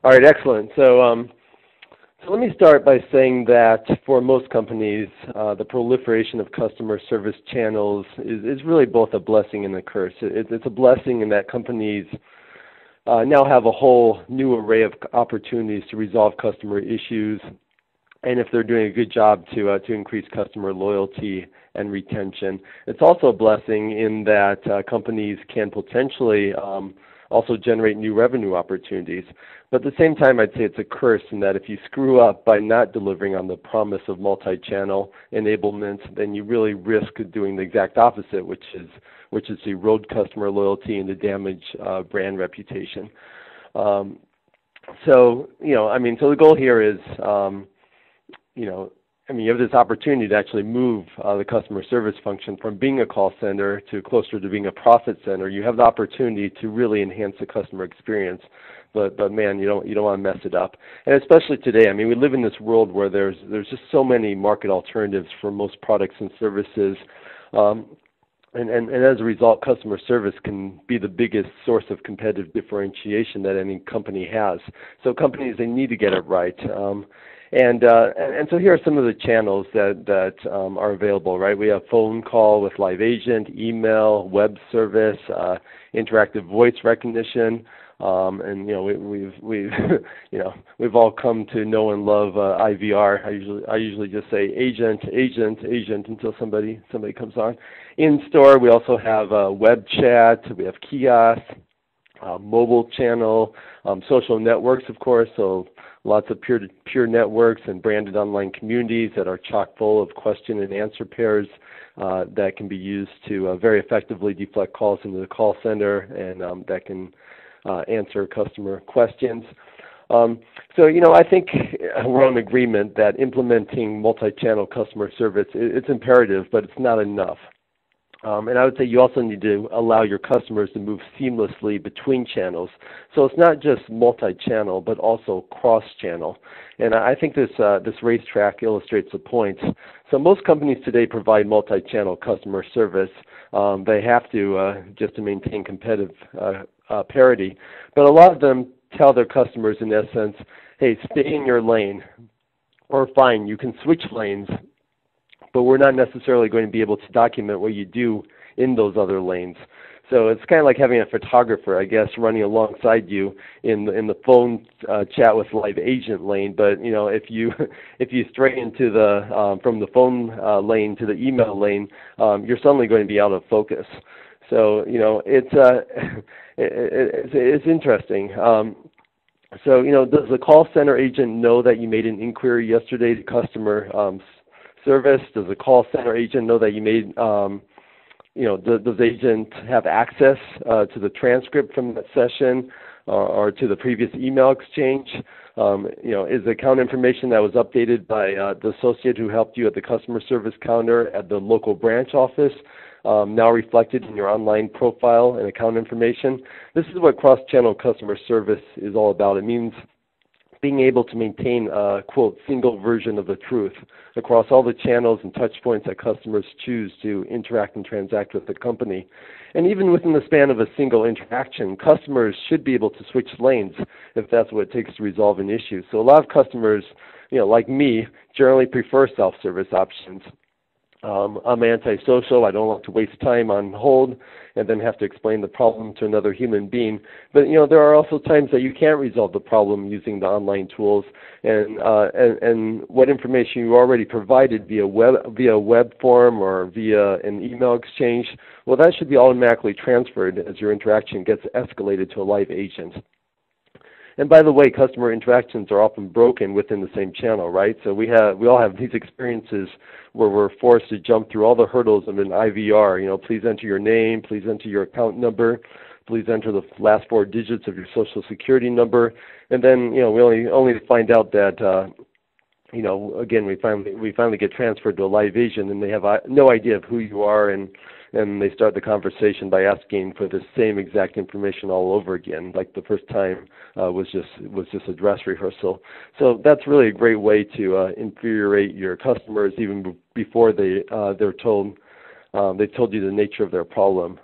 All right, excellent. So let me start by saying that for most companies, the proliferation of customer service channels is really both a blessing and a curse. It's a blessing in that companies now have a whole new array of opportunities to resolve customer issues, and if they're doing a good job to increase customer loyalty and retention. It's also a blessing in that companies can potentially also generate new revenue opportunities. But at the same time, I'd say it's a curse in that if you screw up by not delivering on the promise of multi-channel enablement, then you really risk doing the exact opposite, which is to erode customer loyalty and to damage brand reputation. So the goal here is, you have this opportunity to actually move the customer service function from being a call center to closer to being a profit center. You have the opportunity to really enhance the customer experience, but man, you don't want to mess it up. And especially today, we live in this world where there's just so many market alternatives for most products and services. And as a result, customer service can be the biggest source of competitive differentiation that any company has. So companies, they need to get it right. And so here are some of the channels that are available, right? We have phone call with live agent, email, web service, interactive voice recognition, and we've all come to know and love IVR. I usually just say agent until somebody comes on. In store, we also have web chat, we have kiosk, mobile channel, social networks, of course, so lots of peer-to-peer networks and branded online communities that are chock full of question and answer pairs that can be used to very effectively deflect calls into the call center and that can answer customer questions. I think we're in agreement that implementing multi-channel customer service, it's imperative, but it's not enough. And I would say you also need to allow your customers to move seamlessly between channels. So it's not just multi-channel, but also cross-channel. And I think this racetrack illustrates the point. So most companies today provide multi-channel customer service. They have to just to maintain competitive parity. But a lot of them tell their customers in essence, hey, stay in your lane. Or fine, you can switch lanes, but we're not necessarily going to be able to document what you do in those other lanes. So it's kind of like having a photographer, I guess, running alongside you in the phone chat with live agent lane. But if you stray into the from the phone lane to the email lane, you're suddenly going to be out of focus. So it's interesting. Does the call center agent know that you made an inquiry yesterday to customer service? Does the call center agent know that you made, does the agent have access to the transcript from that session or to the previous email exchange? Is the account information that was updated by the associate who helped you at the customer service counter at the local branch office now reflected in your online profile and account information? This is what cross-channel customer service is all about. It means being able to maintain a, quote, single version of the truth across all the channels and touch points that customers choose to interact and transact with the company. And even within the span of a single interaction, customers should be able to switch lanes if that's what it takes to resolve an issue. So a lot of customers, like me, generally prefer self-service options. I'm antisocial. I don't like to waste time on hold and then have to explain the problem to another human being. But there are also times that you can't resolve the problem using the online tools, and what information you already provided via web form or via an email exchange, well, that should be automatically transferred as your interaction gets escalated to a live agent. And by the way, customer interactions are often broken within the same channel, right? So we all have these experiences where we're forced to jump through all the hurdles of an IVR. Please enter your name, please enter your account number, please enter the last 4 digits of your social security number, and then we only find out that again we finally get transferred to a live agent, and they have no idea of who you are, and they start the conversation by asking for the same exact information all over again, like the first time was just a dress rehearsal. So that's really a great way to infuriate your customers even before they've told you the nature of their problem.